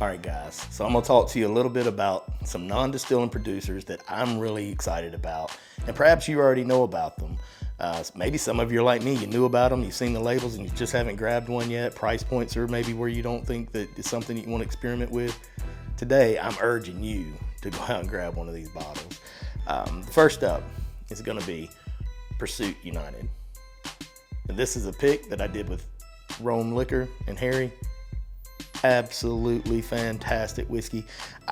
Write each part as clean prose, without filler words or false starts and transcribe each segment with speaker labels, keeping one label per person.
Speaker 1: All right, guys. So I'm going to talk to you a little bit about some non-distilling producers that I'm really excited about, and perhaps you already know about them. Maybe some of you are like me. You knew about them, you've seen the labels, and you just haven't grabbed one yet. Price points are maybe where you don't think that it's something you want to experiment with. Today, I'm urging you to go out and grab one of these bottles. First up is going to be Pursuit United. And this is a pick that I did with Rome Liquor and Harry. Absolutely fantastic whiskey.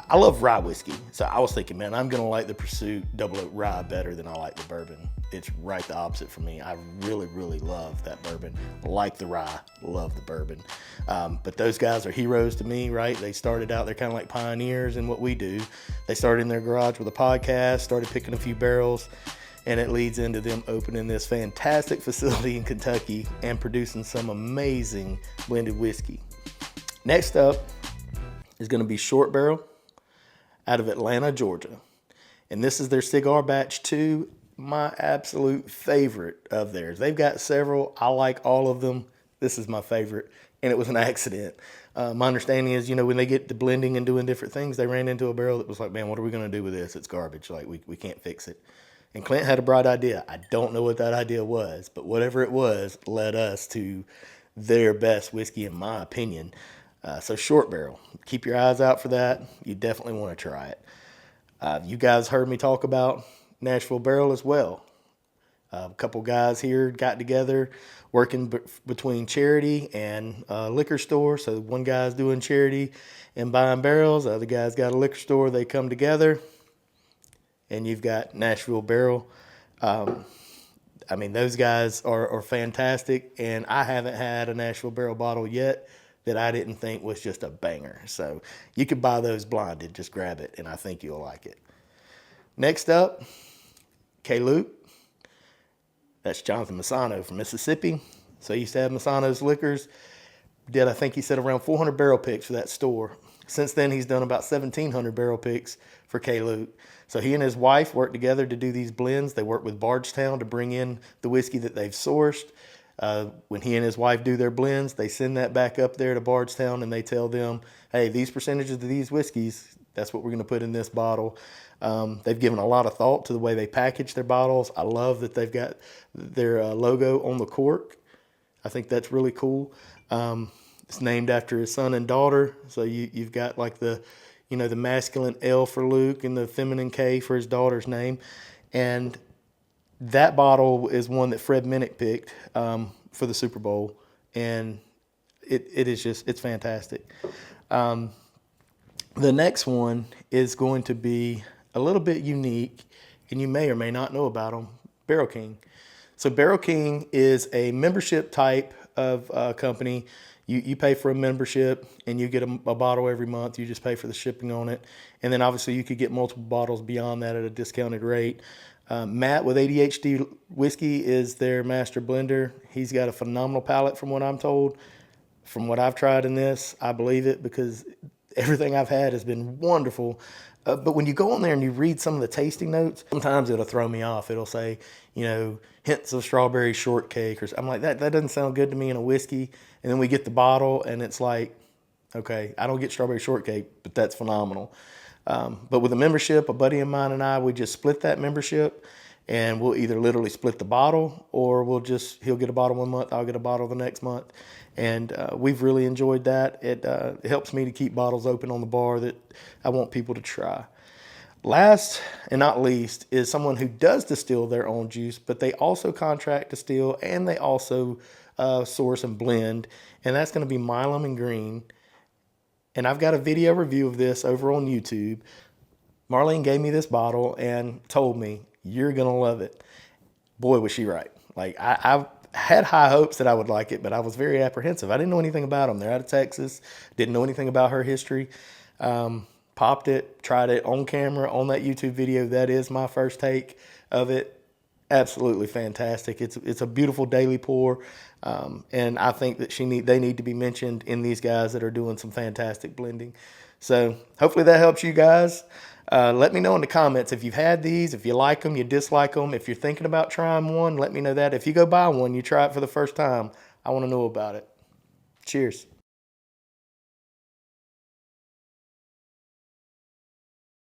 Speaker 1: I love rye whiskey, so I was thinking, man, I'm gonna like the Pursuit Double Oak Rye better than I like the bourbon. It's right the opposite for me. I really love that bourbon. Like the rye, love the bourbon. But those guys are heroes to me, right? They started out, they're kind of like pioneers in what we do. They started in their garage with a podcast, started picking a few barrels, and it leads into them opening this fantastic facility in Kentucky and producing some amazing blended whiskey. Next up is going to be Short Barrel out of Atlanta, Georgia. And this is their cigar batch 2, my absolute favorite of theirs. They've got several. I like all of them. This is my favorite, and it was an accident. My understanding is, when they get to blending and doing different things, they ran into a barrel that was like, man, what are we going to do with this? It's garbage. Like, we can't fix it. And Clint had a bright idea. I don't know what that idea was, but whatever it was led us to their best whiskey, in my opinion. So Short Barrel, keep your eyes out for that. You definitely want to try it. You guys heard me talk about Nashville Barrel as well. A couple guys here got together working between charity and liquor store. So one guy's doing charity and buying barrels. The other guy's got a liquor store. They come together and you've got Nashville Barrel. Those guys are fantastic, and I haven't had a Nashville Barrel bottle yet that I didn't think was just a banger. So you could buy those blinded, just grab it, and I think you'll like it. Next up, K-Luke. That's Jonathan Massano from Mississippi. So he used to have Massano's Liquors. I think he said around 400 barrel picks for that store. Since then, he's done about 1,700 barrel picks for K-Luke. So he and his wife work together to do these blends. They work with Bardstown to bring in the whiskey that they've sourced. When he and his wife do their blends, they send that back up there to Bardstown and they tell them, hey, these percentages of these whiskeys, that's what we're going to put in this bottle. They've given a lot of thought to the way they package their bottles. I love that they've got their logo on the cork. I think that's really cool. It's named after his son and daughter. So you've got like the masculine L for Luke and the feminine K for his daughter's name. And that bottle is one that Fred Minnick picked for the Super Bowl. And it's fantastic. The next one is going to be a little bit unique, and you may or may not know about them, Barrel King. So Barrel King is a membership type of company. You pay for a membership and you get a bottle every month. You just pay for the shipping on it. And then obviously you could get multiple bottles beyond that at a discounted rate. Matt with ADHD Whiskey is their master blender. He's got a phenomenal palate from what I'm told. From what I've tried in this, I believe it because everything I've had has been wonderful. But when you go on there and you read some of the tasting notes, sometimes it'll throw me off. It'll say, hints of strawberry shortcake. I'm like, that doesn't sound good to me in a whiskey. And then we get the bottle and it's like, okay, I don't get strawberry shortcake, but that's phenomenal. But with a membership, a buddy of mine and I, we just split that membership and we'll either literally split the bottle or he'll get a bottle one month, I'll get a bottle the next month. And we've really enjoyed that. It helps me to keep bottles open on the bar that I want people to try. Last and not least is someone who does distill their own juice, but they also contract distill and they also source and blend. And that's going to be Milam and Green. And I've got a video review of this over on YouTube. Marlene gave me this bottle and told me, you're going to love it. Boy, was she right. Like I had high hopes that I would like it, but I was very apprehensive. I didn't know anything about them. They're out of Texas. Didn't know anything about her history. Popped it, tried it on camera on that YouTube video. That is my first take of it. Absolutely fantastic. It's a beautiful daily pour, and I think that they need to be mentioned in these guys that are doing some fantastic blending. So hopefully that helps you guys. Let me know in the comments if you've had these, if you like them, you dislike them. If you're thinking about trying one, let me know that. If you go buy one, you try it for the first time, I want to know about it. Cheers.